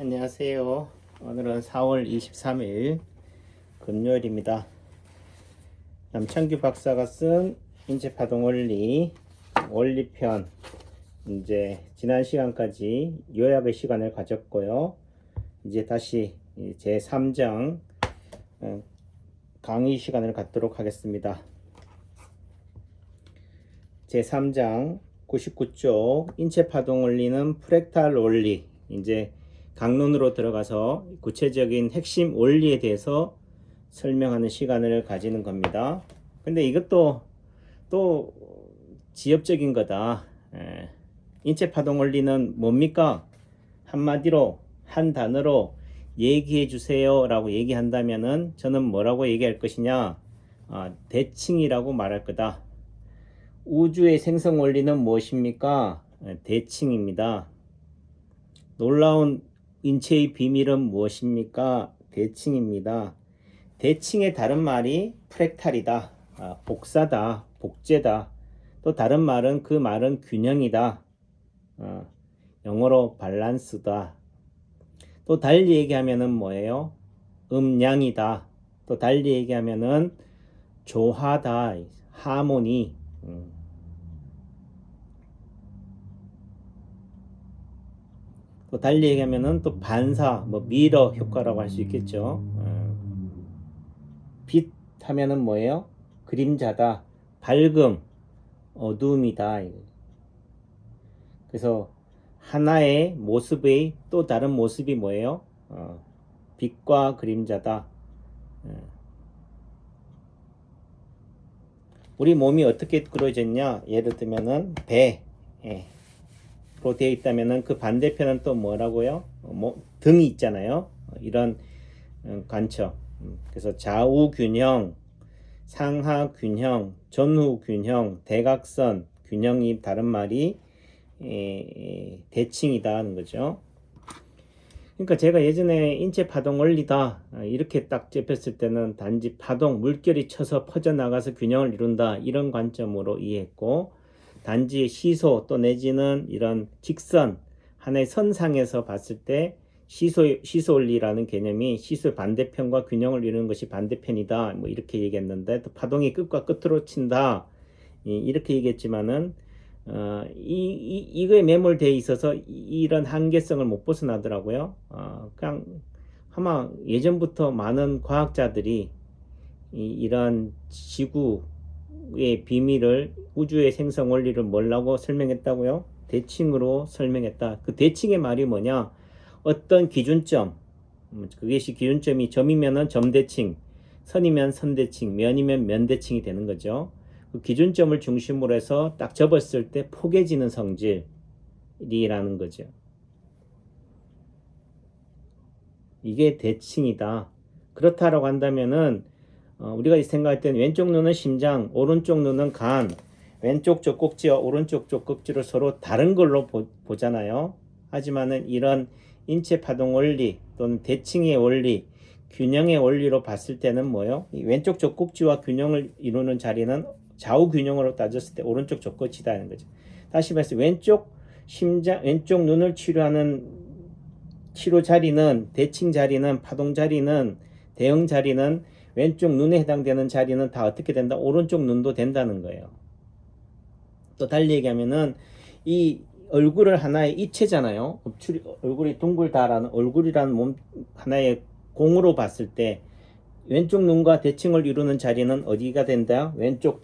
안녕하세요. 오늘은 4월 23일 금요일입니다. 남창규 박사가 쓴 인체파동 원리 원리편, 이제 지난 시간까지 요약의 시간을 가졌고요. 이제 다시 제 3장 강의 시간을 갖도록 하겠습니다. 제 3장 99쪽 인체파동 원리는 프랙탈 원리, 이제 강론으로 들어가서 구체적인 핵심 원리에 대해서 설명하는 시간을 가지는 겁니다. 근데 이것도 또 지엽적인 거다. 인체파동 원리는 뭡니까? 한마디로 한 단어로 얘기해 주세요 라고 얘기한다면은 저는 뭐라고 얘기할 것이냐? 대칭이라고 말할 거다. 우주의 생성 원리는 무엇입니까? 대칭입니다. 놀라운 인체의 비밀은 무엇입니까? 대칭입니다. 대칭의 다른 말이 프랙탈이다. 복사다. 복제다. 또 다른 말은 그 말은 균형이다. 영어로 밸런스다. 또 달리 얘기하면은 뭐예요? 음양이다. 또 달리 얘기하면은 조화다. 하모니. 또 달리 얘기하면은 또 반사, 미러 효과라고 할 수 있겠죠. 빛 하면은 뭐예요? 그림자다. 밝음, 어둠이다. 그래서 하나의 모습의 또 다른 모습이 뭐예요? 빛과 그림자다. 우리 몸이 어떻게 그려졌냐? 예를 들면은 배. 로 되어 있다면은 그 반대편은 또 뭐라고요? 등이 있잖아요. 이런 관점. 그래서 좌우 균형, 상하 균형, 전후 균형, 대각선 균형이 다른 말이 대칭이다 하는 거죠. 그러니까 제가 예전에 인체 파동 원리다 이렇게 딱 접했을 때는 단지 파동, 물결이 쳐서 퍼져나가서 균형을 이룬다 이런 관점으로 이해했고, 단지 시소 또 내지는 이런 직선 하나의 선상에서 봤을 때 시소 원리라는 개념이 시소의 반대편과 균형을 이루는 것이 반대편이다 이렇게 얘기했는데, 또 파동이 끝과 끝으로 친다 이렇게 얘기했지만은 이거에 매몰되어 있어서 이런 한계성을 못 벗어나더라고요. 그냥 아마 예전부터 많은 과학자들이 이런 지구의 비밀을, 우주의 생성 원리를 뭐라고 설명했다고요? 대칭으로 설명했다. 그 대칭의 말이 뭐냐? 어떤 기준점, 그것이 기준점이 점이면은 점대칭, 선이면 선대칭, 면이면 면대칭이 되는 거죠. 그 기준점을 중심으로 해서 딱 접었을 때 포개지는 성질이라는 거죠. 이게 대칭이다. 그렇다라고 한다면은 우리가 생각할 때는 왼쪽 눈은 심장, 오른쪽 눈은 간, 왼쪽 젖꼭지와 오른쪽 젖꼭지를 서로 다른 걸로 보잖아요. 하지만은 이런 인체 파동 원리 또는 대칭의 원리, 균형의 원리로 봤을 때는 뭐요? 이 왼쪽 젖꼭지와 균형을 이루는 자리는 좌우 균형으로 따졌을 때 오른쪽 젖꼭지다는 거죠. 다시 말해서 왼쪽 심장, 왼쪽 눈을 치료하는 치료 자리는, 대칭 자리는, 파동 자리는, 대응 자리는, 왼쪽 눈에 해당되는 자리는 다 어떻게 된다? 오른쪽 눈도 된다는 거예요. 또 달리 얘기하면은 이 얼굴을 하나의 입체잖아요. 얼굴이 둥글다라는, 얼굴이라는 몸 하나의 공으로 봤을 때 왼쪽 눈과 대칭을 이루는 자리는 어디가 된다? 왼쪽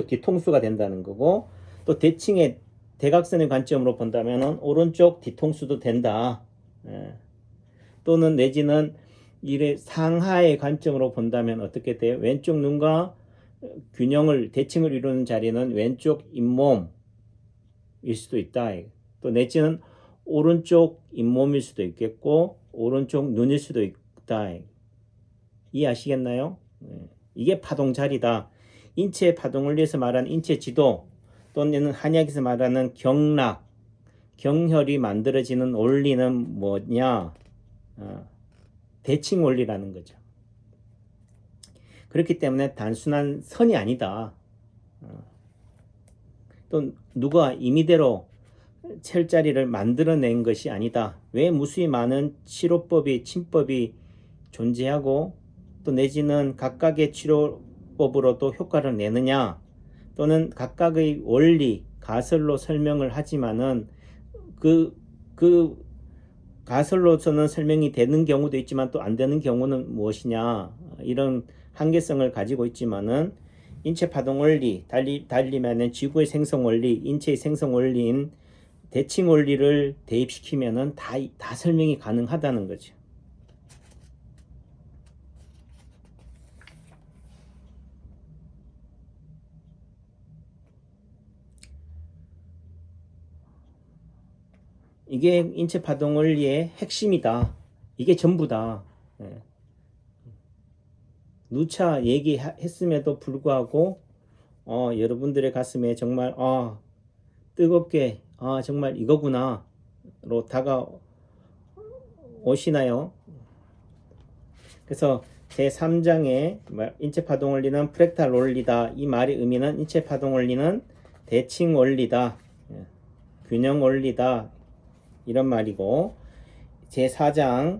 뒤통수가 된다는 거고, 또 대칭의 대각선의 관점으로 본다면은 오른쪽 뒤통수도 된다. 또는 내지는 이래 상하의 관점으로 본다면 어떻게 돼요? 왼쪽 눈과 균형을, 대칭을 이루는 자리는 왼쪽 잇몸일 수도 있다. 또 내지는 오른쪽 잇몸일 수도 있겠고 오른쪽 눈일 수도 있다. 이해하시겠나요? 이게 파동 자리다. 인체 파동을 위해서 말하는 인체 지도, 또는 한약에서 말하는 경락, 경혈이 만들어지는 원리는 뭐냐? 대칭 원리라는 거죠. 그렇기 때문에 단순한 선이 아니다. 또 누가 임의대로 셀자리를 만들어낸 것이 아니다. 왜 무수히 많은 치료법이, 침법이 존재하고 또 내지는 각각의 치료법으로도 효과를 내느냐, 또는 각각의 원리, 가설로 설명을 하지만은 그 가설로서는 설명이 되는 경우도 있지만 또 안 되는 경우는 무엇이냐, 이런 한계성을 가지고 있지만은 인체 파동 원리, 달리 말하면 지구의 생성 원리, 인체의 생성 원리인 대칭 원리를 대입시키면은 다 설명이 가능하다는 거죠. 이게 인체 파동 원리의 핵심이다. 이게 전부다. 예. 누차 얘기했음에도 불구하고 여러분들의 가슴에 정말 뜨겁게 정말 이거구나로 다가오시나요? 그래서 제3장에 인체 파동 원리는 프랙탈 원리다. 이 말의 의미는 인체 파동 원리는 대칭 원리다. 균형 원리다. 이런 말이고, 제4장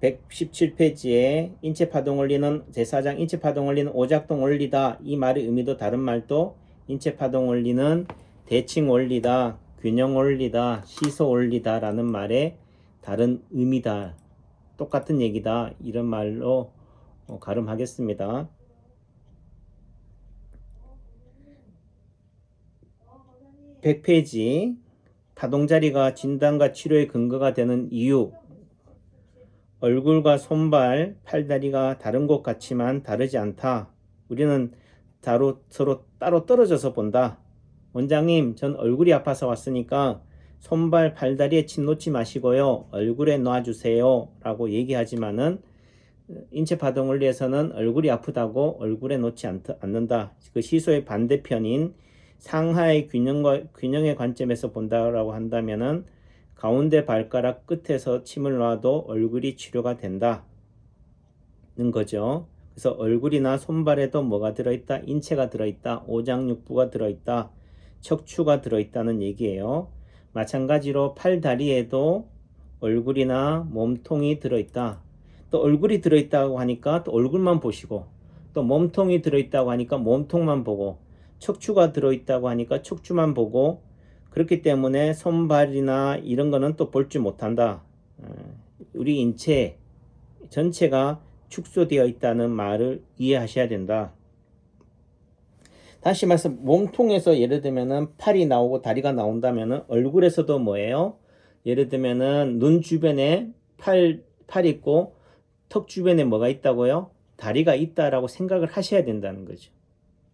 117페이지에 인체 파동 원리는 제4장 인체 파동 원리는 오작동 원리다. 이 말의 의미도 다른 말도 인체 파동 원리는 대칭 원리다, 균형 원리다, 시소 원리다라는 말의 다른 의미다. 똑같은 얘기다. 이런 말로 가름하겠습니다. 100페이지 파동자리가 진단과 치료의 근거가 되는 이유. 얼굴과 손발, 팔다리가 다른 것 같지만 다르지 않다. 우리는 서로 따로 떨어져서 본다. 원장님, 전 얼굴이 아파서 왔으니까 손발, 팔다리에 침 놓지 마시고요. 얼굴에 놔주세요. 라고 얘기하지만은 인체 파동 원리에서는 얼굴이 아프다고 얼굴에 놓지 않는다. 그 시소의 반대편인 상하의 균형의 관점에서 본다라고 한다면은 가운데 발가락 끝에서 침을 놔도 얼굴이 치료가 된다는 거죠. 그래서 얼굴이나 손발에도 뭐가 들어있다? 인체가 들어있다. 오장육부가 들어있다. 척추가 들어있다는 얘기예요. 마찬가지로 팔, 다리에도 얼굴이나 몸통이 들어있다. 또 얼굴이 들어있다고 하니까 또 얼굴만 보시고, 또 몸통이 들어있다고 하니까 몸통만 보고, 척추가 들어있다고 하니까 척추만 보고, 그렇기 때문에 손발이나 이런 거는 또 볼 줄 못한다. 우리 인체 전체가 축소되어 있다는 말을 이해하셔야 된다. 다시 말해서 몸통에서 예를 들면은 팔이 나오고 다리가 나온다면은 얼굴에서도 뭐예요? 예를 들면은 눈 주변에 팔 있고 턱 주변에 뭐가 있다고요? 다리가 있다라고 생각을 하셔야 된다는 거죠.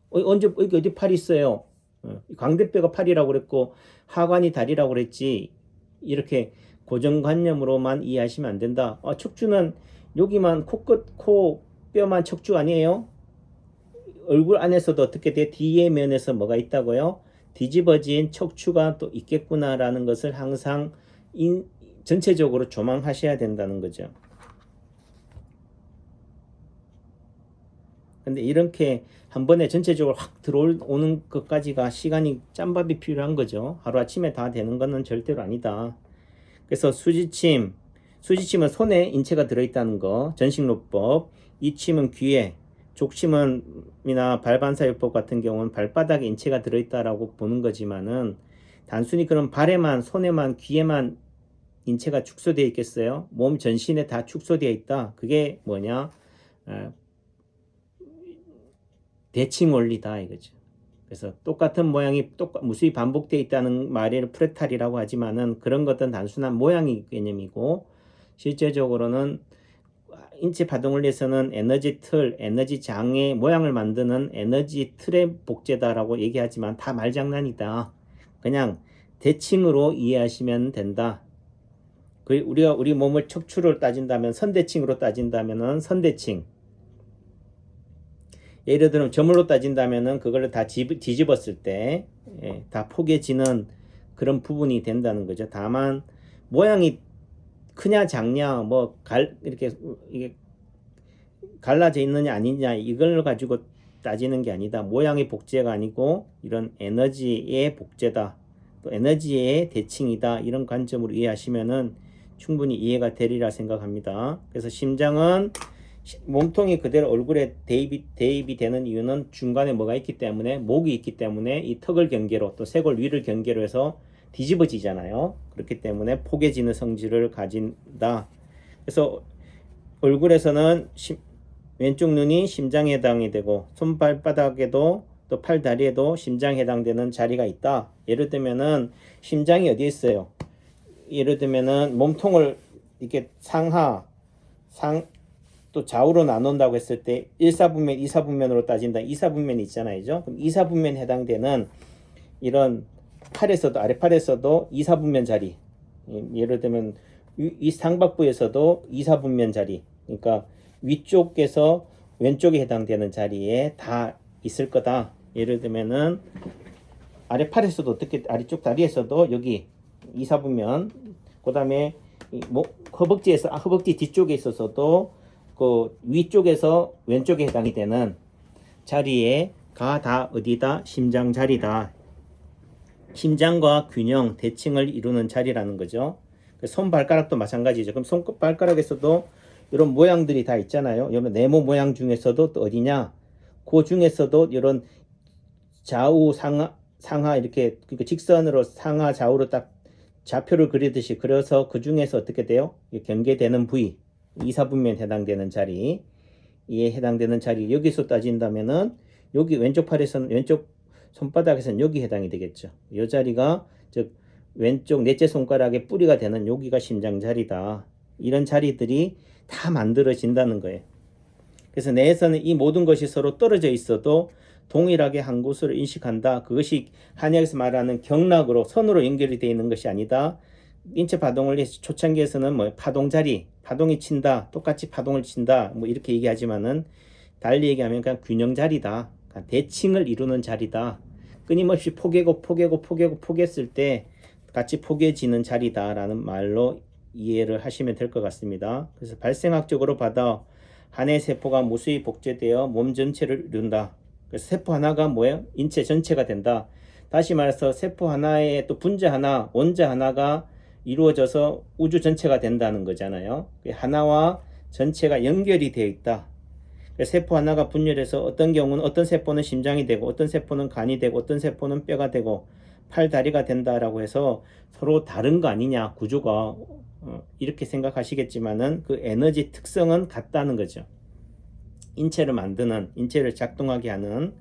어디 팔 있어요? 광대뼈가 팔이라고 그랬고 하관이 다리라고 그랬지. 이렇게 고정관념으로만 이해하시면 안 된다. 척추는 여기만 코 뼈만 척추 아니에요? 얼굴 안에서도 어떻게 돼? 뒤에 면에서 뭐가 있다고요? 뒤집어진 척추가 또 있겠구나라는 것을 항상 전체적으로 조망하셔야 된다는 거죠. 근데 이렇게 한 번에 전체적으로 확 들어오는 것까지가 시간이 짬밥이 필요한 거죠. 하루아침에 다 되는 거는 절대로 아니다. 그래서 수지침은 손에 인체가 들어있다는 거, 전신로법. 이침은 귀에, 족침이나 발반사요법 같은 경우는 발바닥에 인체가 들어있다라고 보는 거지만은 단순히 그럼 발에만, 손에만, 귀에만 인체가 축소되어 있겠어요? 몸 전신에 다 축소되어 있다. 그게 뭐냐? 대칭 원리다 이거죠. 그래서 똑같은 모양이 무수히 반복되어 있다는 말을 프랙탈이라고 하지만은 그런 것들은 단순한 모양의 개념이고 실제적으로는 인체 파동 원리에서는 에너지 틀, 에너지 장의 모양을 만드는 에너지 틀의 복제다라고 얘기하지만 다 말장난이다. 그냥 대칭으로 이해하시면 된다. 우리가 우리 몸을 척추를 따진다면 선대칭으로 따진다면은 선대칭. 예를 들면 저물로 따진다면은 그걸 다 뒤집었을 때 다 포개지는 그런 부분이 된다는 거죠. 다만 모양이 크냐 작냐 이렇게 이게 갈라져 있느냐 아니냐 이걸 가지고 따지는 게 아니다. 모양의 복제가 아니고 이런 에너지의 복제다. 또 에너지의 대칭이다. 이런 관점으로 이해하시면은 충분히 이해가 되리라 생각합니다. 그래서 심장은 몸통이 그대로 얼굴에 대입이 되는 이유는 중간에 뭐가 있기 때문에, 목이 있기 때문에 이 턱을 경계로 또 쇄골 위를 경계로 해서 뒤집어지잖아요. 그렇기 때문에 포개지는 성질을 가진다. 그래서 얼굴에서는 왼쪽 눈이 심장에 해당이 되고 손발바닥에도 또 팔 다리에도 심장에 해당되는 자리가 있다. 예를 들면은 심장이 어디에 있어요? 예를 들면은 몸통을 이렇게 또 좌우로 나눈다고 했을 때 1사분면, 2사분면으로 따진다. 2사분면이 있잖아요. 그럼 2사분면에 해당되는 이런 팔에서도, 아래팔에서도 2사분면 자리, 예를 들면 이 상박부에서도 2사분면 자리, 그러니까 위쪽에서 왼쪽에 해당되는 자리에 다 있을 거다. 예를 들면은 아래팔에서도 어떻게, 아래쪽 다리에서도 여기 2사분면, 그 다음에 허벅지 뒤쪽에 있어서도 그 위쪽에서 왼쪽에 해당이 되는 자리에가 다 어디다? 심장 자리다. 심장과 균형, 대칭을 이루는 자리라는 거죠. 손발가락도 마찬가지죠. 그럼 손발가락에서도 이런 모양들이 다 있잖아요. 이런 네모 모양 중에서도 또 어디냐? 그 중에서도 이런 좌우 상하 이렇게, 그러니까 직선으로 상하 좌우로 딱 좌표를 그리듯이 그려서 그 중에서 어떻게 돼요? 경계되는 부위, 2사분면 해당되는 자리, 이에 해당되는 자리, 여기서 따진다면은 여기 왼쪽 팔에서는, 왼쪽 손바닥에서는 여기 해당이 되겠죠. 이 자리가 즉 왼쪽 넷째 손가락의 뿌리가 되는 여기가 심장 자리다. 이런 자리들이 다 만들어진다는 거예요. 그래서 뇌에서는 이 모든 것이 서로 떨어져 있어도 동일하게 한 곳으로 인식한다. 그것이 한의학에서 말하는 경락으로, 선으로 연결이 되어 있는 것이 아니다. 인체 파동을 해서 초창기에서는 뭐 파동자리, 파동이 친다, 똑같이 파동을 친다, 뭐 이렇게 얘기하지만은 달리 얘기하면 그냥 균형자리다. 대칭을 이루는 자리다. 끊임없이 포개했을 때 같이 포개지는 자리다라는 말로 이해를 하시면 될 것 같습니다. 그래서 발생학적으로 봐도 한해 세포가 무수히 복제되어 몸 전체를 이룬다. 그래서 세포 하나가 뭐예요? 인체 전체가 된다. 다시 말해서 세포 하나에 또 분자 하나, 원자 하나가 이루어져서 우주 전체가 된다는 거잖아요. 하나와 전체가 연결이 되어 있다. 세포 하나가 분열해서 어떤 경우는 어떤 세포는 심장이 되고 어떤 세포는 간이 되고 어떤 세포는 뼈가 되고 팔, 다리가 된다라고 해서 서로 다른 거 아니냐, 구조가. 이렇게 생각하시겠지만은 그 에너지 특성은 같다는 거죠. 인체를 만드는, 인체를 작동하게 하는,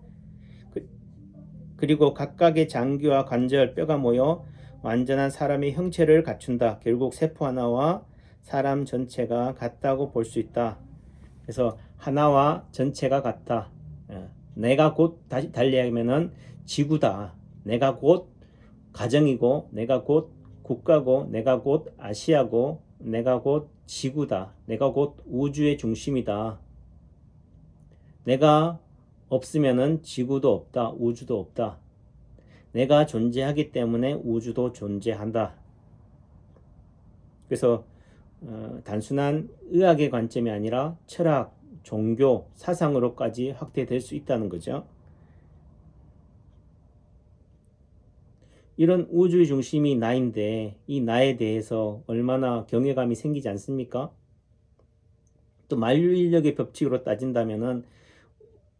그리고 각각의 장기와 관절, 뼈가 모여 완전한 사람의 형체를 갖춘다. 결국 세포 하나와 사람 전체가 같다고 볼 수 있다. 그래서 하나와 전체가 같다. 내가 곧, 다시 달리하면은 지구다. 내가 곧 가정이고, 내가 곧 국가고, 내가 곧 아시아고, 내가 곧 지구다. 내가 곧 우주의 중심이다. 내가 없으면은 지구도 없다. 우주도 없다. 내가 존재하기 때문에 우주도 존재한다. 그래서 단순한 의학의 관점이 아니라 철학, 종교, 사상으로까지 확대될 수 있다는 거죠. 이런 우주의 중심이 나인데 이 나에 대해서 얼마나 경외감이 생기지 않습니까? 또 만유인력의 법칙으로 따진다면은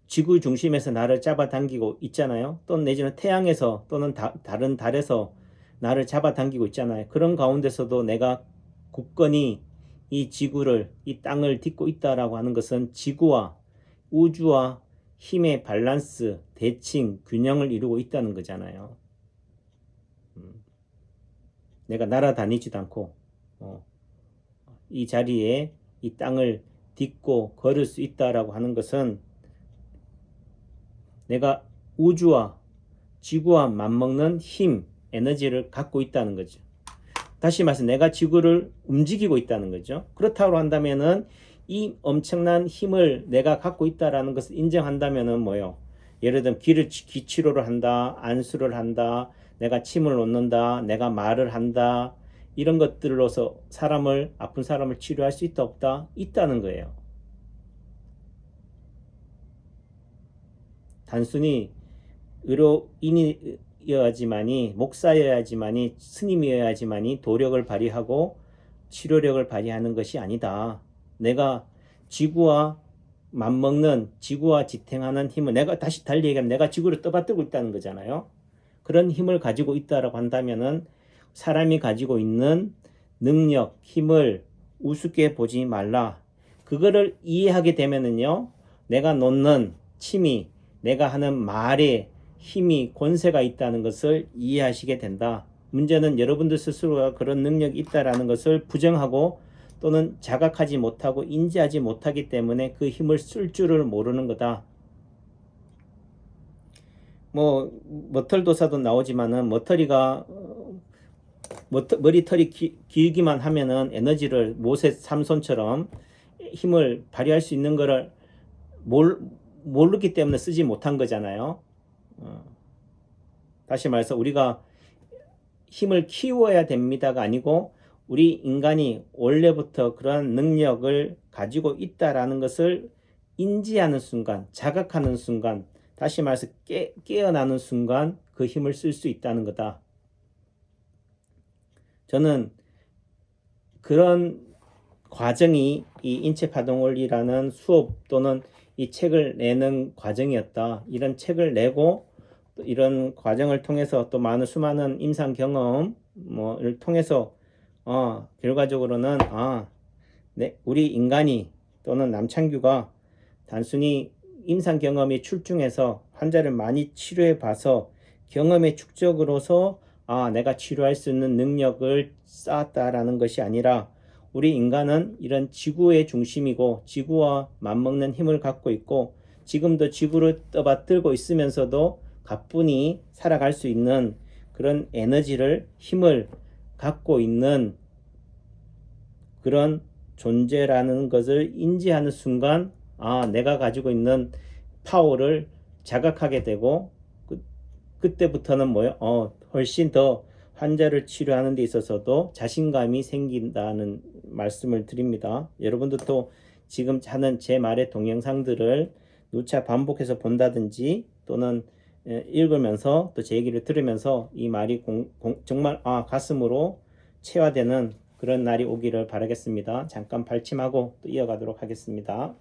지구 중심에서 나를 잡아당기고 있잖아요. 또는 내지는 태양에서 또는 다른 달에서 나를 잡아당기고 있잖아요. 그런 가운데서도 내가 굳건히 이 지구를, 이 땅을 딛고 있다라고 하는 것은 지구와 우주와 힘의 밸런스, 대칭, 균형을 이루고 있다는 거잖아요. 내가 날아다니지도 않고 이 자리에 이 땅을 딛고 걸을 수 있다라고 하는 것은 내가 우주와 지구와 맞먹는 힘, 에너지를 갖고 있다는 거죠. 다시 말해서 내가 지구를 움직이고 있다는 거죠. 그렇다고 한다면은 이 엄청난 힘을 내가 갖고 있다라는 것을 인정한다면은 뭐요? 예를 들면 기치료를 한다, 안수를 한다, 내가 침을 놓는다, 내가 말을 한다, 이런 것들로서 아픈 사람을 치료할 수 있다 없다? 있다는 거예요. 단순히 의료인이 신부여야지만이, 목사여야지만이, 스님이어야지만이 도력을 발휘하고 치료력을 발휘하는 것이 아니다. 내가 지구와 맞먹는, 지구와 지탱하는 힘을, 내가 다시 달리 얘기하면 내가 지구를 떠받들고 있다는 거잖아요. 그런 힘을 가지고 있다라고 한다면은 사람이 가지고 있는 능력, 힘을 우습게 보지 말라. 그거를 이해하게 되면은요, 내가 놓는 침이, 내가 하는 말에 힘이, 권세가 있다는 것을 이해하시게 된다. 문제는 여러분들 스스로가 그런 능력이 있다라는 것을 부정하고 또는 자각하지 못하고 인지하지 못하기 때문에 그 힘을 쓸 줄을 모르는 거다. 뭐 머털도사도 나오지만은 머리털이 길기만 하면은 에너지를 모세 삼손처럼 힘을 발휘할 수 있는 거를 모르기 때문에 쓰지 못한 거잖아요. 다시 말해서 우리가 힘을 키워야 됩니다가 아니고 우리 인간이 원래부터 그러한 능력을 가지고 있다라는 것을 인지하는 순간, 자각하는 순간, 다시 말해서 깨어나는 순간 그 힘을 쓸 수 있다는 거다. 저는 그런 과정이 이 인체파동원리라는 수업 또는 이 책을 내는 과정이었다. 이런 책을 내고 또 이런 과정을 통해서 또 수많은 임상 경험을 통해서 결과적으로는 우리 인간이 또는 남창규가 단순히 임상 경험이 출중해서 환자를 많이 치료해 봐서 경험의 축적으로서 내가 치료할 수 있는 능력을 쌓았다라는 것이 아니라 우리 인간은 이런 지구의 중심이고 지구와 맞먹는 힘을 갖고 있고 지금도 지구를 떠받들고 있으면서도 가뿐히 살아갈 수 있는 그런 에너지를, 힘을 갖고 있는 그런 존재라는 것을 인지하는 순간 내가 가지고 있는 파워를 자각하게 되고 그때부터는 훨씬 더 환자를 치료하는 데 있어서도 자신감이 생긴다는 말씀을 드립니다. 여러분들도 지금 하는 제 말의 동영상들을 누차 반복해서 본다든지 또는 읽으면서 또 제 얘기를 들으면서 이 말이 정말 가슴으로 체화되는 그런 날이 오기를 바라겠습니다. 잠깐 발침하고 또 이어가도록 하겠습니다.